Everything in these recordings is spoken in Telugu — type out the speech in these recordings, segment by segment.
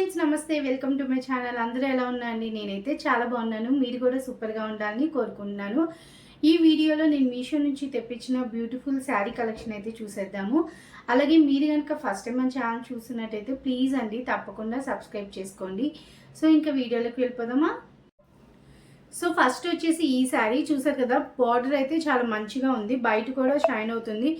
ఫ్రెండ్స్ నమస్తే వెల్కమ్ టు మై ఛానల్. అందరూ ఎలా ఉన్నారండి? నేనైతే చాలా బాగున్నాను. మీరు కూడా సూపర్గా ఉండాలని కోరుకుంటున్నాను. ఈ వీడియోలో నేను మీషో నుంచి తెప్పించిన బ్యూటిఫుల్ శారీ కలెక్షన్ అయితే చూసేద్దాము. అలాగే మీరు కనుక ఫస్ట్ టైం మన ఛానల్ చూస్తున్నట్టయితే ప్లీజ్ అండి తప్పకుండా సబ్స్క్రైబ్ చేసుకోండి. సో ఇంకా వీడియోలోకి వెళ్ళిపోదామా? సో ఫస్ట్ వచ్చేసి ఈ శారీ చూసారు కదా, బార్డర్ అయితే చాలా మంచిగా ఉంది, బయట కూడా షైన్ అవుతుంది.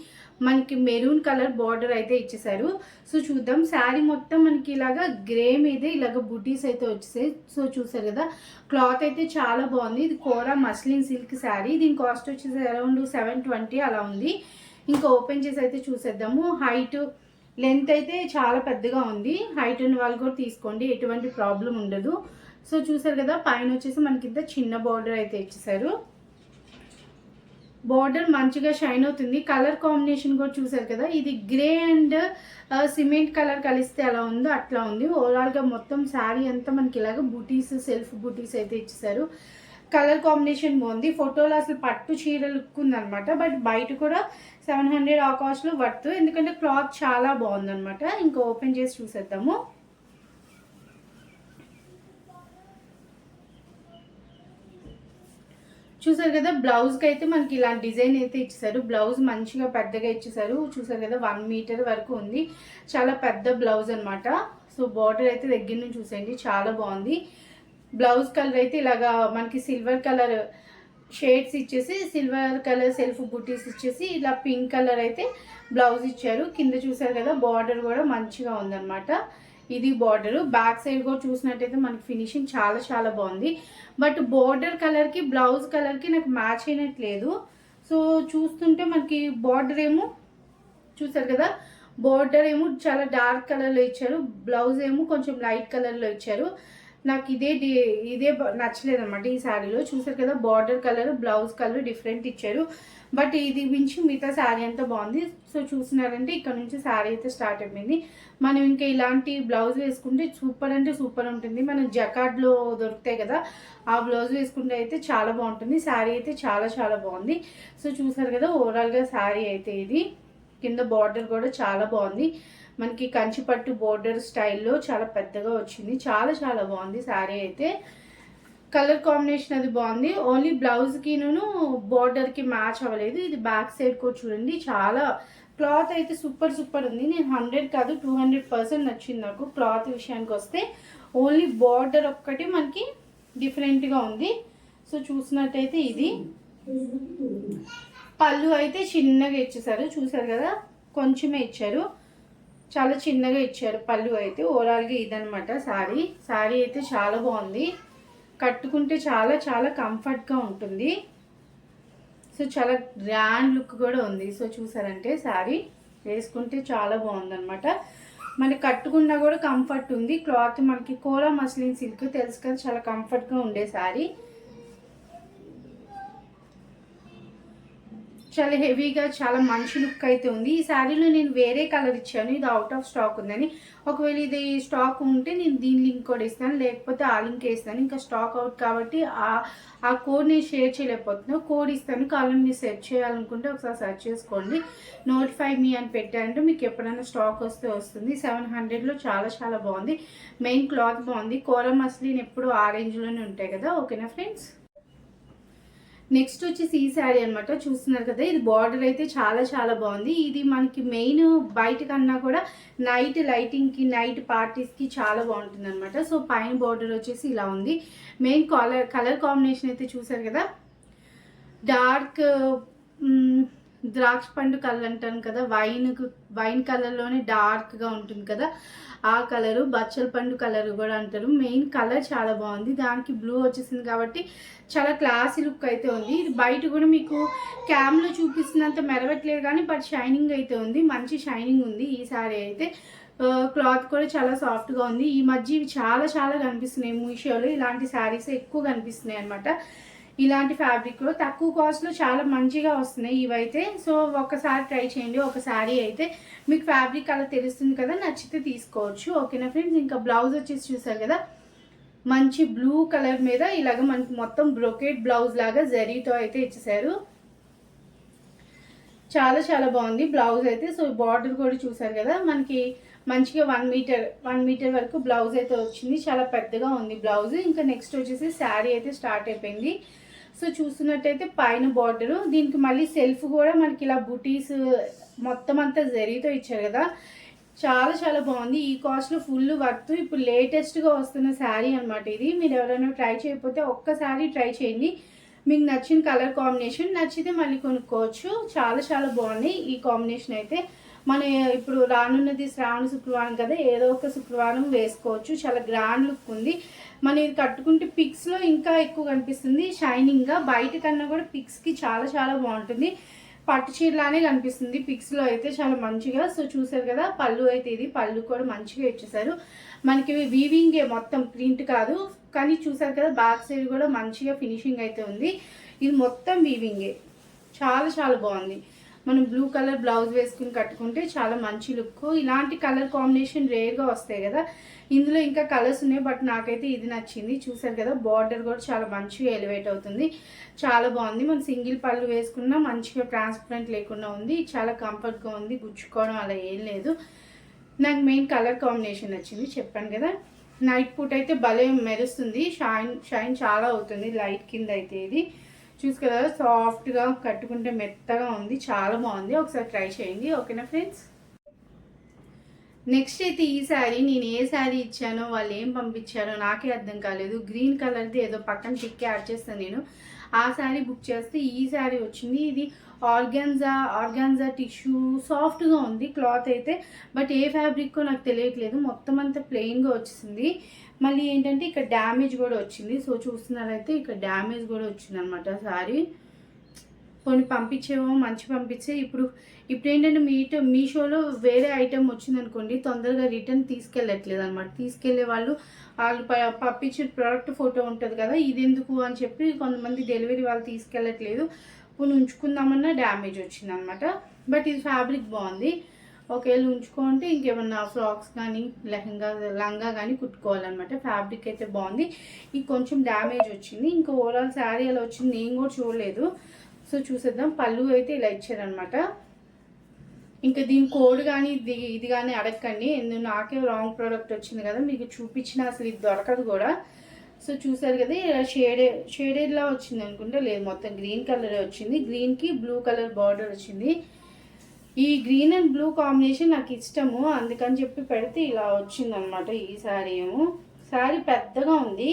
మనకి మెరూన్ కలర్ బార్డర్ అయితే ఇచ్చేసారు. సో చూద్దాం. శారీ మొత్తం మనకి ఇలాగా గ్రే మీద ఇలాగ బుటీస్ అయితే వచ్చేసాయి. సో చూసారు కదా, క్లాత్ అయితే చాలా బాగుంది. ఇది కోరా మస్లిన్ సిల్క్ శారీ. దీని కాస్ట్ వచ్చేసి అరౌండ్ 720 అలా ఉంది. ఇంకా ఓపెన్ చేసి అయితే చూసేద్దాము. హైట్ లెంత్ అయితే చాలా పెద్దగా ఉంది. హైట్ ఉన్న వాళ్ళు కూడా తీసుకోండి, ఎటువంటి ప్రాబ్లం ఉండదు. సో చూసారు కదా, పైన వచ్చేసి మనకి ఇంత చిన్న బార్డర్ అయితే ఇచ్చేసారు. బార్డర్ మంచిగా షైన్ అవుతుంది. కలర్ కాంబినేషన్ కూడా చూసారు కదా, ఇది గ్రే అండ్ సిమెంట్ కలర్ కలిస్తే ఎలా ఉందో అట్లా ఉంది. ఓవరాల్గా మొత్తం శారీ అంతా మనకి ఇలాగ బూటీస్, సెల్ఫ్ బూటీస్ అయితే ఇచ్చేసారు. కలర్ కాంబినేషన్ బాగుంది. ఫోటోలో అసలు పట్టు చీర లుక్ ఉందనమాట. బట్ బయట కూడా 700 ఆ కాస్ట్లో వర్త్, ఎందుకంటే క్లాత్ చాలా బాగుందనమాట. ఇంకా ఓపెన్ చేసి చూసేద్దాము. చూసారు కదా, బ్లౌజ్కి అయితే మనకి ఇలాంటి డిజైన్ అయితే ఇచ్చేసారు. బ్లౌజ్ మంచిగా పెద్దగా ఇచ్చేసారు. చూసారు కదా, 1 మీటర్ వరకు ఉంది. చాలా పెద్ద బ్లౌజ్ అనమాట. సో బార్డర్ అయితే దగ్గర నుంచి చూసేయండి, చాలా బాగుంది. బ్లౌజ్ కలర్ అయితే ఇలాగా మనకి సిల్వర్ కలర్ షేడ్స్ ఇచ్చేసి, సిల్వర్ కలర్ సెల్ఫ్ బుటీస్ ఇచ్చేసి, ఇలా పింక్ కలర్ అయితే బ్లౌజ్ ఇచ్చారు. కింద చూసారు కదా, బార్డర్ కూడా మంచిగా ఉందన్నమాట. ఇది బార్డర్. బ్యాక్ సైడ్ కూడా చూసినట్టయితే మనకి ఫినిషింగ్ చాలా చాలా బాగుంది. బట్ బార్డర్ కలర్కి బ్లౌజ్ కలర్కి నాకు మ్యాచ్ అయినట్లేదు. సో చూస్తుంటే మనకి బార్డర్ ఏమో చూసారు కదా, బార్డర్ ఏమో చాలా డార్క్ కలర్లో ఇచ్చారు, బ్లౌజ్ ఏమో కొంచెం లైట్ కలర్లో ఇచ్చారు. నాకు ఇదే నచ్చలేదు అనమాట ఈ శారీలో. చూసారు కదా, border colour blouse colour different ఇచ్చారు. బట్ ఇది మించి మిగతా శారీ అంతా బాగుంది. సో చూస్తున్నారంటే ఇక్కడ నుంచి శారీ అయితే స్టార్ట్ అయిపోయింది. మనం ఇంకా ఇలాంటి బ్లౌజ్ వేసుకుంటే సూపర్ అంటే సూపర్ ఉంటుంది. మనం జకార్డ్లో దొరుకుతాయి కదా, ఆ బ్లౌజ్ వేసుకుంటే అయితే చాలా బాగుంటుంది. శారీ అయితే చాలా చాలా బాగుంది. సో చూసారు కదా, ఓవరాల్గా శారీ అయితే ఇది. కింద బార్డర్ కూడా చాలా బాగుంది. మనకి కంచిపట్టు బోర్డర్ స్టైల్లో చాలా పెద్దగా వచ్చింది. చాలా చాలా బాగుంది శారీ అయితే. కలర్ కాంబినేషన్ అది బాగుంది. ఓన్లీ బ్లౌజ్కిను బార్డర్కి మ్యాచ్ అవ్వలేదు. ఇది బ్యాక్ సైడ్ కూడా చూడండి, చాలా క్లాత్ అయితే సూపర్ సూపర్ ఉంది. నేను 100 కాదు 200% నచ్చింది నాకు క్లాత్ విషయానికి వస్తే. ఓన్లీ బార్డర్ ఒక్కటి మనకి డిఫరెంట్గా ఉంది. సో చూసినట్టయితే ఇది పళ్ళు అయితే చిన్నగా ఇచ్చేసారు. చూసారు కదా, కొంచెమే ఇచ్చారు, చాలా చిన్నగా ఇచ్చారు పళ్ళు అయితే. ఓవరాల్గా ఇదనమాట శారీ. శారీ అయితే చాలా బాగుంది, కట్టుకుంటే చాలా చాలా కంఫర్ట్గా ఉంటుంది. సో చాలా గ్రాండ్ లుక్ కూడా ఉంది. సో చూసారంటే శారీ వేసుకుంటే చాలా బాగుందనమాట. మనకి కట్టుకున్నా కూడా కంఫర్ట్ ఉంది. క్లాత్ మనకి కోరా మస్లిన్ సిల్క్ తెలుసు కదా, చాలా కంఫర్ట్గా ఉండే శారీ. చాలా హెవీగా చాలా మంచి లుక్ అయితే ఉంది. ఈ శారీలో నేను వేరే కలర్ ఇచ్చాను, ఇది అవుట్ ఆఫ్ స్టాక్ ఉందని. ఒకవేళ ఇది స్టాక్ ఉంటే నేను దీని లింక్ కూడా ఇస్తాను, లేకపోతే ఆ లింక్ ఇస్తాను. ఇంకా స్టాక్ అవుట్ కాబట్టి ఆ కోడ్ నేను షేర్ చేయలేకపోతున్నాను. కోడ్ ఇస్తాను, కావాలని మీరు సెర్చ్ చేయాలనుకుంటే ఒకసారి సెర్చ్ చేసుకోండి. నోటిఫై మీ అని పెట్టారంటే మీకు ఎప్పుడైనా స్టాక్ వస్తే వస్తుంది. 700లో చాలా చాలా బాగుంది. మెయిన్ క్లాత్ బాగుంది. కోరా మస్లిన్ ఎప్పుడు ఆ రేంజ్లోనే ఉంటాయి కదా. ఓకేనా ఫ్రెండ్స్? నెక్స్ట్ వచ్చేసి ఈ శారీ అనమాట. చూస్తున్నారు కదా, ఇది బార్డర్ అయితే చాలా చాలా బాగుంది. ఇది మనకి మెయిన్ బయట కన్నా కూడా నైట్ లైటింగ్కి, నైట్ పార్టీస్కి చాలా బాగుంటుంది అనమాట. సో పైన బార్డర్ వచ్చేసి ఇలా ఉంది. మెయిన్ కలర్ కాంబినేషన్ అయితే చూసారు కదా, డార్క్ ద్రాక్ష పండు కలర్ అంటాను కదా, వైన్ కలర్లోనే డార్క్గా ఉంటుంది కదా, ఆ కలరు. బచ్చల పండు కలర్ కూడా అంటారు. మెయిన్ కలర్ చాలా బాగుంది. దానికి బ్లూ వచ్చేసింది కాబట్టి చాలా క్లాసీ లుక్ అయితే ఉంది. ఇది బయట కూడా మీకు క్యామ్లో చూపిస్తున్నంత మెరవట్లేదు కానీ బట్ షైనింగ్ అయితే ఉంది, మంచి షైనింగ్ ఉంది ఈ శారీ అయితే. క్లాత్ కూడా చాలా సాఫ్ట్గా ఉంది. ఈ మధ్య ఇవి చాలా చాలా కనిపిస్తున్నాయి మీషోలో. ఇలాంటి శారీస్ ఎక్కువ కనిపిస్తున్నాయి అనమాట. ఇలాంటి ఫ్యాబ్రిక్లో తక్కువ కాస్ట్లో చాలా మంచిగా వస్తున్నాయి ఇవైతే. సో ఒకసారి ట్రై చేయండి. ఒక శారీ అయితే మీకు ఫ్యాబ్రిక్ అలా తెలుస్తుంది కదా, నచ్చితే తీసుకోవచ్చు. ఓకేనా ఫ్రెండ్స్? ఇంకా బ్లౌజ్ వచ్చేసి చూసారు కదా, మంచి బ్లూ కలర్ మీద ఇలాగ మనకి మొత్తం బ్రొకెట్ బ్లౌజ్ లాగా జరీతో అయితే ఇచ్చేసారు. చాలా చాలా బాగుంది బ్లౌజ్ అయితే. సో బార్డర్ కూడా చూసారు కదా, మనకి మంచిగా 1 మీటర్ వరకు బ్లౌజ్ అయితే వచ్చింది. చాలా పెద్దగా ఉంది బ్లౌజ్. ఇంకా నెక్స్ట్ వచ్చేసి శారీ అయితే స్టార్ట్ అయిపోయింది. సో చూస్తున్నట్టయితే పైన బార్డరు, దీనికి మళ్ళీ సెల్ఫ్ కూడా మనకి ఇలా బుటీస్ మొత్తం అంతా జరీతో ఇచ్చారు కదా, చాలా చాలా బాగుంది. ఈ కాస్ట్లో ఫుల్ వర్త్. ఇప్పుడు లేటెస్ట్గా వస్తున్న శారీ అనమాట ఇది. మీరు ఎవరైనా ట్రై చేయకపోతే ఒక్కసారి ట్రై చేయండి. మీకు నచ్చిన కలర్ కాంబినేషన్ నచ్చితే మళ్ళీ కొనుక్కోవచ్చు. చాలా చాలా బాగున్నాయి ఈ కాంబినేషన్ అయితే. మన ఇప్పుడు రానున్నది శ్రావణ శుక్రవారం కదా, ఏదో ఒక శుక్రవారం వేసుకోవచ్చు. చాలా గ్రాండ్ లుక్ ఉంది. మనం ఇది కట్టుకుంటే పిక్స్లో ఇంకా ఎక్కువ కనిపిస్తుంది షైనింగ్గా. బయట కన్నా కూడా పిక్స్కి చాలా చాలా బాగుంటుంది. పట్టు చీరలానే కనిపిస్తుంది పిక్స్లో అయితే చాలా మంచిగా. సో చూసారు కదా, పళ్ళు అయితే ఇది. పళ్ళు కూడా మంచిగా ఇచ్చేసారు. మనకి వీవింగే మొత్తం, ప్రింట్ కాదు. కానీ చూసారు కదా, బ్యాక్ సైడ్ కూడా మంచిగా ఫినిషింగ్ అయితే ఉంది. ఇది మొత్తం వీవింగే, చాలా చాలా బాగుంది. మనం బ్లూ కలర్ బ్లౌజ్ వేసుకుని కట్టుకుంటే చాలా మంచి లుక్. ఇలాంటి కలర్ కాంబినేషన్ రేర్గా వస్తాయి కదా. ఇందులో ఇంకా కలర్స్ ఉన్నాయి, బట్ నాకైతే ఇది నచ్చింది. చూసారు కదా, బార్డర్ కూడా చాలా మంచిగా ఎలివేట్ అవుతుంది. చాలా బాగుంది. మనం సింగిల్ పళ్ళు వేసుకున్నా మంచిగా ట్రాన్స్పరెంట్ లేకుండా ఉంది. చాలా కంఫర్ట్గా ఉంది. గుచ్చుకోవడం అలా ఏం లేదు. నాకు మెయిన్ కలర్ కాంబినేషన్ నచ్చింది, చెప్పాను కదా. నైట్ పూట అయితే భలే మెరుస్తుంది. షైన్ చాలా అవుతుంది లైట్ కింద అయితే. ఇది చూసి కదా, సాఫ్ట్గా కట్టుకుంటే మెత్తగా ఉంది. చాలా బాగుంది. ఒకసారి ట్రై చేయండి. ఓకేనా ఫ్రెండ్స్. నెక్స్ట్ అయితే ఈ శారీ, నేను ఏ శారీ ఇచ్చానో వాళ్ళు ఏం పంపించారో నాకే అర్థం కాలేదు. గ్రీన్ కలర్ది ఏదో పక్కన టిక్ యాడ్ చేస్తాను నేను. ఆ శారీ బుక్ చేస్తే ఈ శారీ వచ్చింది. ఇది ఆర్గాన్జా టిష్యూ, సాఫ్ట్గా ఉంది క్లాత్ అయితే. బట్ ఏ ఫ్యాబ్రిక్కో నాకు తెలియట్లేదు. మొత్తం అంతా ప్లెయిన్గా వచ్చింది. మళ్ళీ ఏంటంటే ఇక్కడ డ్యామేజ్ కూడా వచ్చింది. సో చూస్తున్నారైతే ఇక్కడ డ్యామేజ్ కూడా వచ్చింది అనమాట శారీ. కొన్ని పంపించేమో మంచి పంపించే. ఇప్పుడు ఏంటంటే మీషోలో వేరే ఐటెం వచ్చింది అనుకోండి, తొందరగా రిటర్న్ తీసుకెళ్ళట్లేదు అనమాట. తీసుకెళ్లే వాళ్ళు పంపించిన ప్రోడక్ట్ ఫోటో ఉంటుంది కదా, ఇది ఎందుకు అని చెప్పి కొంతమంది డెలివరీ వాళ్ళు తీసుకెళ్ళట్లేదు. ఇప్పుడు ఉంచుకుందామన్నా డ్యామేజ్ వచ్చింది అనమాట. బట్ ఇది ఫ్యాబ్రిక్ బాగుంది. ఒకవేళ ఉంచుకుంటే ఇంకేమన్నా ఫ్రాక్స్ కానీ లంగా కానీ కుట్టుకోవాలన్నమాట. ఫ్యాబ్రిక్ అయితే బాగుంది. ఇది కొంచెం డ్యామేజ్ వచ్చింది. ఇంకా ఓవరాల్ శారీ అలా వచ్చింది, నేను కూడా చూడలేదు. సో చూసేద్దాం. పళ్ళు అయితే ఇలా ఇచ్చారనమాట. ఇంకా దీని కోడ్ కానీ ఇది కానీ అడగండి. ఎందుకు నాకే రాంగ్ ప్రోడక్ట్ వచ్చింది కదా, మీకు చూపించిన అసలు ఇది దొరకదు కూడా. సో చూసారు కదా, ఇలా షేడెడ్లా వచ్చింది అనుకుంటే, లేదు మొత్తం గ్రీన్ కలరే వచ్చింది. గ్రీన్కి బ్లూ కలర్ బార్డర్ వచ్చింది. ఈ గ్రీన్ అండ్ బ్లూ కాంబినేషన్ నాకు ఇష్టము, అందుకని చెప్పి పెడితే ఇలా వచ్చిందనమాట. ఈ శారీ ఏమో శారీ పెద్దగా ఉంది,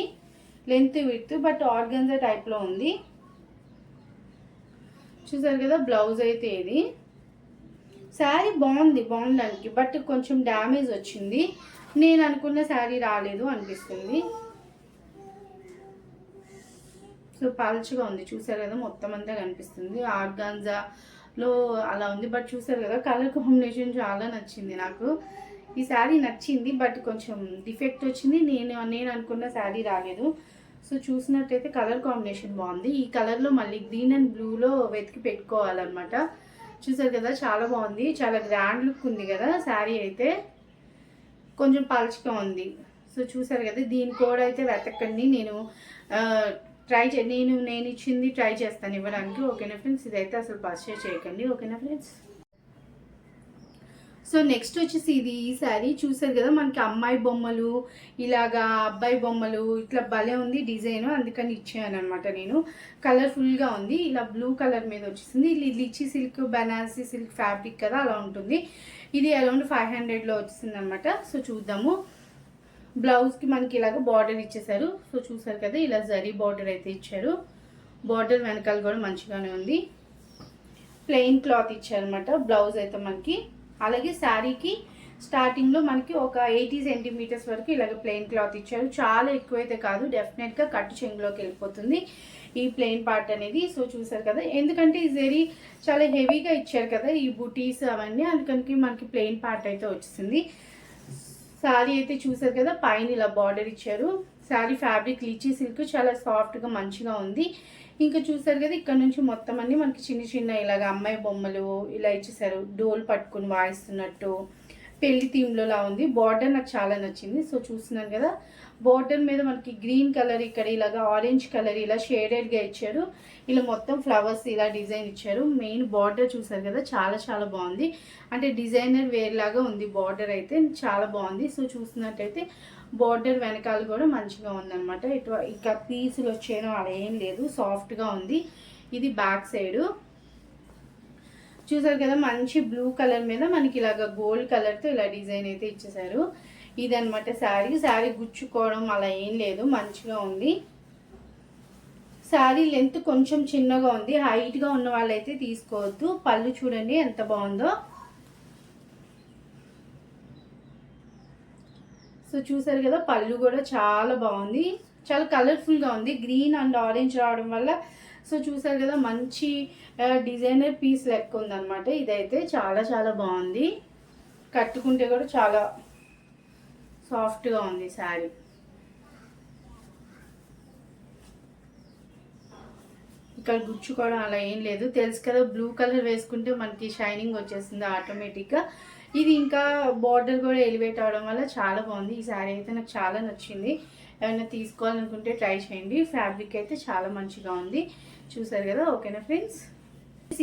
లెంత్ విడ్త్, బట్ ఆర్గన్జా టైప్లో ఉంది. చూసారు కదా, బ్లౌజ్ అయితే ఇది. శారీ బాగుండడానికి, బట్ కొంచెం డ్యామేజ్ వచ్చింది. నేను అనుకున్న శారీ రాలేదు అనిపిస్తుంది. సో పల్చగా ఉంది. చూసారు కదా, మొత్తం అంతా కనిపిస్తుంది. ఆర్గాన్జాలో అలా ఉంది. బట్ చూసారు కదా, కలర్ కాంబినేషన్ చాలా నచ్చింది నాకు. ఈ శారీ నచ్చింది, బట్ కొంచెం డిఫెక్ట్ వచ్చింది. నేను అనుకున్న శారీ రాలేదు. సో చూసినట్టయితే కలర్ కాంబినేషన్ బాగుంది. ఈ కలర్లో మళ్ళీ గ్రీన్ అండ్ బ్లూలో వెతికి పెట్టుకోవాలన్నమాట. చూసారు కదా, చాలా బాగుంది. చాలా గ్రాండ్ లుక్ ఉంది కదా శారీ అయితే. కొంచెం పల్చగా ఉంది. సో చూసారు కదా, దీని కోడ్ అయితే వెతకండి. నేను నేను ఇచ్చింది ట్రై చేస్తాను ఇవ్వడానికి. ఓకేనా ఫ్రెండ్స్. ఇదైతే అసలు పర్చేజ్ చేయకండి. ఓకేనా ఫ్రెండ్స్. సో నెక్స్ట్ వచ్చేసి ఈ శారీ చూసారు కదా, మనకి అమ్మాయి బొమ్మలు ఇలాగా అబ్బాయి బొమ్మలు ఇట్లా భలే ఉంది డిజైన్, అందుకని ఇచ్చాను అనమాట నేను. కలర్ఫుల్గా ఉంది. ఇలా బ్లూ కలర్ మీద వచ్చేసింది. ఇది lychee silk, Banarasi silk fabric కదా, అలా ఉంటుంది. ఇది అరౌండ్ 500లో వచ్చింది అనమాట. సో చూద్దాము. బ్లౌజ్కి మనకి ఇలాగ బార్డర్ ఇచ్చేసారు. సో చూసారు కదా, ఇలా జరీ బార్డర్ అయితే ఇచ్చారు. బార్డర్ వెనకాల కూడా మంచిగానే ఉంది. ప్లెయిన్ క్లాత్ ఇచ్చారనమాట బ్లౌజ్ అయితే మనకి. అలాగే శారీకి స్టార్టింగ్లో మనకి ఒక 80 సెంటీమీటర్స్ వరకు ఇలాగ ప్లెయిన్ క్లాత్ ఇచ్చారు. చాలా ఎక్కువైతే కాదు, డెఫినెట్గా కట్టు చెంగులోకి వెళ్ళిపోతుంది ఈ ప్లెయిన్ పార్ట్ అనేది. సో చూసారు కదా, ఎందుకంటే ఈ జరీ చాలా హెవీగా ఇచ్చారు కదా ఈ బుటీస్ అవన్నీ, అందుకని మనకి ప్లెయిన్ పార్ట్ అయితే వచ్చింది. శారీ అయితే చూసారు కదా, పైన ఇలా బార్డర్ ఇచ్చారు. శారీ ఫ్యాబ్రిక్ లిచీ సిల్క్, చాలా సాఫ్ట్గా మంచిగా ఉంది. ఇంకా చూసారు కదా, ఇక్కడ నుంచి మొత్తం అన్ని మనకి చిన్న చిన్న ఇలాగ అమ్మాయి బొమ్మలు ఇలా ఇచ్చేసారు. డోల్ పట్టుకుని వాయిస్తున్నట్టు, పెళ్లి థీమ్లోలా ఉంది. బార్డర్ నాకు చాలా నచ్చింది. సో చూస్తున్నాను కదా, బార్డర్ మీద మనకి గ్రీన్ కలర్, ఇక్కడ ఇలాగా ఆరెంజ్ కలర్ ఇలా షేడెడ్గా ఇచ్చారు. ఇలా మొత్తం ఫ్లవర్స్ ఇలా డిజైన్ ఇచ్చారు. మెయిన్ బార్డర్ చూసారు కదా, చాలా చాలా బాగుంది. అంటే డిజైనర్ వేర్ లాగా ఉంది బార్డర్ అయితే, చాలా బాగుంది. సో చూస్తున్నట్టయితే బార్డర్ వెనకాల కూడా మంచిగా ఉందన్నమాట. ఇటు ఇక పీసులు వచ్చేయడం అలా ఏం లేదు, సాఫ్ట్గా ఉంది. ఇది బ్యాక్ సైడు చూసారు కదా, మంచి బ్లూ కలర్ మీద మనకి ఇలాగ గోల్డ్ కలర్తో ఇలా డిజైన్ అయితే ఇచ్చేసారు. ఇదనమాట శారీ గుచ్చుకోవడం అలా ఏం లేదు, మంచిగా ఉంది. శారీ లెంత్ కొంచెం చిన్నగా ఉంది, హైట్గా ఉన్న వాళ్ళైతే తీసుకోవద్దు. పళ్ళు చూడండి ఎంత బాగుందో. సో చూసారు కదా, పళ్ళు కూడా చాలా బాగుంది, చాలా కలర్ఫుల్గా ఉంది. గ్రీన్ అండ్ ఆరెంజ్ రావడం వల్ల సో చూసారు కదా, మంచి డిజైనర్ పీస్ లెక్క ఉందన్నమాట. ఇదైతే చాలా చాలా బాగుంది, కట్టుకుంటే కూడా చాలా సాఫ్ట్గా ఉంది శారీ. ఇక్కడ గుచ్చుకోవడం అలా ఏం లేదు, తెలుసు కదా, బ్లూ కలర్ వేసుకుంటే మనకి షైనింగ్ వచ్చేస్తుంది ఆటోమేటిక్గా. ఇది ఇంకా బార్డర్ కూడా ఎలివేట్ అవడం వల్ల చాలా బాగుంది. ఈ శారీ అయితే నాకు చాలా నచ్చింది. ఏమైనా తీసుకోవాలనుకుంటే ట్రై చేయండి. ఫ్యాబ్రిక్ అయితే చాలా మంచిగా ఉంది, చూసారు కదా. ఓకేనా ఫ్రెండ్స్,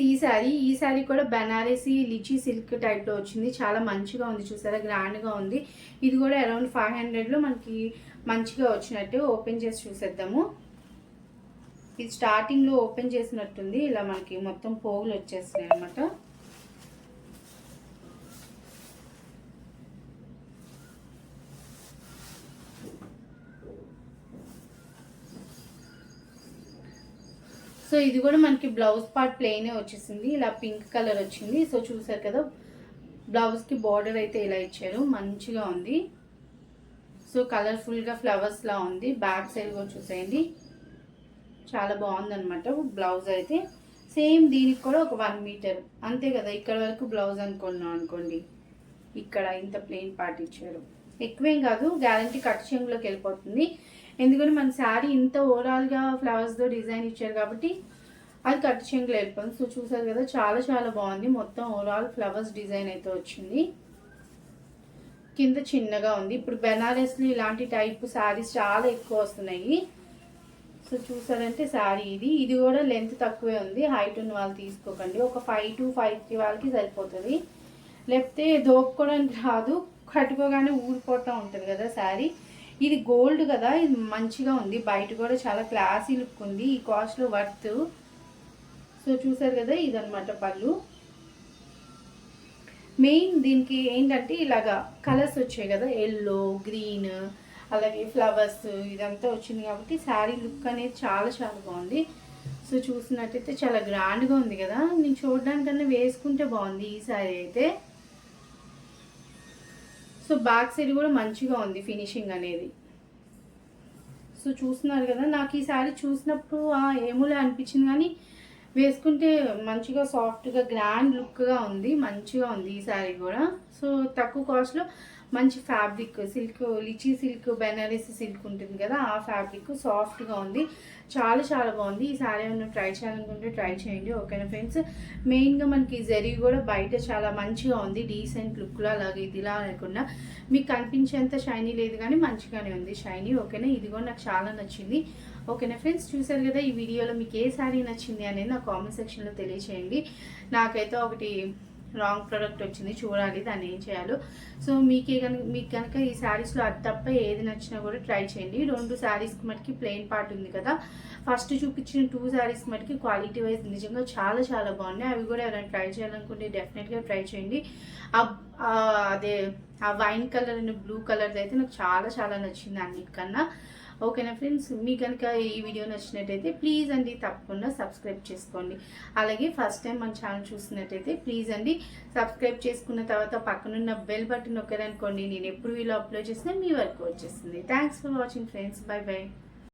ఈ శారీ కూడా బెనారసీ లిచీ సిల్క్ టైప్లో వచ్చింది. చాలా మంచిగా ఉంది, చూసారా, గ్రాండ్గా ఉంది. ఇది కూడా అరౌండ్ 500లో మనకి మంచిగా వచ్చినట్టు. ఓపెన్ చేసి చూసేద్దాము. ఇది స్టార్టింగ్లో ఓపెన్ చేసినట్టుంది. ఇలా మనకి మొత్తం పోగులు వచ్చేస్తున్నాయి అన్నమాట. సో ఇది కూడా మనకి బ్లౌజ్ పార్ట్ ప్లెయినే వచ్చేసింది, ఇలా పింక్ కలర్ వచ్చింది. సో చూసారు కదా, బ్లౌజ్కి బార్డర్ అయితే ఇలా ఇచ్చారు, మంచిగా ఉంది. సో కలర్ఫుల్గా ఫ్లవర్స్లా ఉంది. బ్యాక్ సైడ్ కూడా చూసేయండి, చాలా బాగుందన్నమాట. బ్లౌజ్ అయితే సేమ్ దీనికి కూడా ఒక 1 మీటర్ అంతే కదా. ఇక్కడ వరకు బ్లౌజ్ అనుకోండి, ఇక్కడ ఇంత ప్లెయిన్ పార్ట్ ఇచ్చారు. ఎక్కువేం కాదు, గ్యారంటీ కట్ చెంగులోకి వెళ్ళిపోతుంది. ఎందుకంటే మన శారీ ఇంత ఓవరాల్గా ఫ్లవర్స్తో డిజైన్ ఇచ్చారు కాబట్టి అది కట్ చెంగులో వెళ్ళిపోతుంది. సో చూసారు కదా, చాలా చాలా బాగుంది. మొత్తం ఓవరాల్ ఫ్లవర్స్ డిజైన్ అయితే వచ్చింది. కింద చిన్నగా ఉంది. ఇప్పుడు బెనారస్లో ఇలాంటి టైప్ శారీస్ చాలా ఎక్కువ వస్తున్నాయి. సో చూసారంటే శారీ ఇది కూడా లెంత్ తక్కువే ఉంది. హైట్ ఉన్న వాళ్ళు తీసుకోకండి, ఒక 5 to 5'3" వాళ్ళకి సరిపోతుంది. లేకపోతే దోపుకోవడానికి రాదు, కట్టుకోగానే ఊరిపోతూ ఉంటుంది కదా శారీ. ఇది గోల్డ్ కదా, ఇది మంచిగా ఉంది. బయట కూడా చాలా క్లాసీ లుక్ ఉంది, ఈ కాస్ట్లో వర్త్. సో చూసారు కదా, ఇదనమాట పళ్ళు. మెయిన్ దీనికి ఏంటంటే ఇలాగా కలర్స్ వచ్చాయి కదా, ఎల్లో, గ్రీన్, అలాగే ఫ్లవర్స్ ఇదంతా వచ్చింది కాబట్టి శారీ లుక్ అనేది చాలా చాలా బాగుంది. సో చూసినట్టయితే చాలా గ్రాండ్గా ఉంది కదా. నేను చూడడానికన్నా వేసుకుంటే బాగుంది ఈ శారీ అయితే. సో బ్యాక్ సైడ్ కూడా మంచిగా ఉంది ఫినిషింగ్ అనేది. సో చూస్తున్నారు కదా, నాకు ఈ శారీ చూసినప్పుడు ఏమోలే అనిపించింది, కానీ వేసుకుంటే మంచిగా సాఫ్ట్గా గ్రాండ్ లుక్గా ఉంది, మంచిగా ఉంది ఈ శారీ కూడా. సో తక్కువ కాస్ట్లో మంచి fabric, silk, lychee silk, Banarasi silk ఉంటుంది కదా, ఆ ఫ్యాబ్రిక్ సాఫ్ట్గా ఉంది, చాలా చాలా బాగుంది. ఈ శారీ ఏమైనా ట్రై చేయాలనుకుంటే ట్రై చేయండి. ఓకేనా ఫ్రెండ్స్, మెయిన్గా మనకి జరీ కూడా బయట చాలా మంచిగా ఉంది, డీసెంట్ లుక్లో. అలాగే ఇదిలా లేకుండా మీకు కనిపించేంత షైనీ లేదు, కానీ మంచిగానే ఉంది షైనీ. ఓకేనా, ఇది కూడా నాకు చాలా నచ్చింది. ఓకేనా ఫ్రెండ్స్, చూసారు కదా, ఈ వీడియోలో మీకు ఏ శారీ నచ్చింది అనేది నా కామెంట్ సెక్షన్లో తెలియచేయండి. నాకైతే ఒకటి రాంగ్ ప్రోడక్ట్ వచ్చింది, చూడాలి దాన్ని ఏం చేయాలో. సో మీకు కనుక ఈ శారీస్లో అది తప్ప ఏది నచ్చినా కూడా ట్రై చేయండి. 2 శారీస్కి మటుకి ప్లెయిన్ పార్ట్ ఉంది కదా, ఫస్ట్ చూపించిన 2 శారీస్ మటుకి క్వాలిటీ వైజ్ నిజంగా చాలా చాలా బాగున్నాయి. అవి కూడా ఎవరైనా ట్రై చేయాలనుకుంటే డెఫినెట్గా ట్రై చేయండి. అదే ఆ wine colour and blue colour అయితే నాకు చాలా చాలా నచ్చింది అన్నిటికన్నా. ఓకేనా ఫ్రెండ్స్, మీకు కనుక ఈ వీడియో నచ్చినట్టయితే ప్లీజ్ అండి తప్పకుండా సబ్స్క్రైబ్ చేసుకోండి. అలాగే ఫస్ట్ టైం మన ఛానల్ చూసినట్టయితే ప్లీజ్ అండి సబ్స్క్రైబ్ చేసుకున్న తర్వాత పక్కనున్న బెల్ బటన్ నొక్కారనుకోండి, నేను ఎప్పుడు వీడియో అప్లోడ్ చేసినా మీ వరకు వచ్చేస్తుంది. Thanks for watching friends, by by.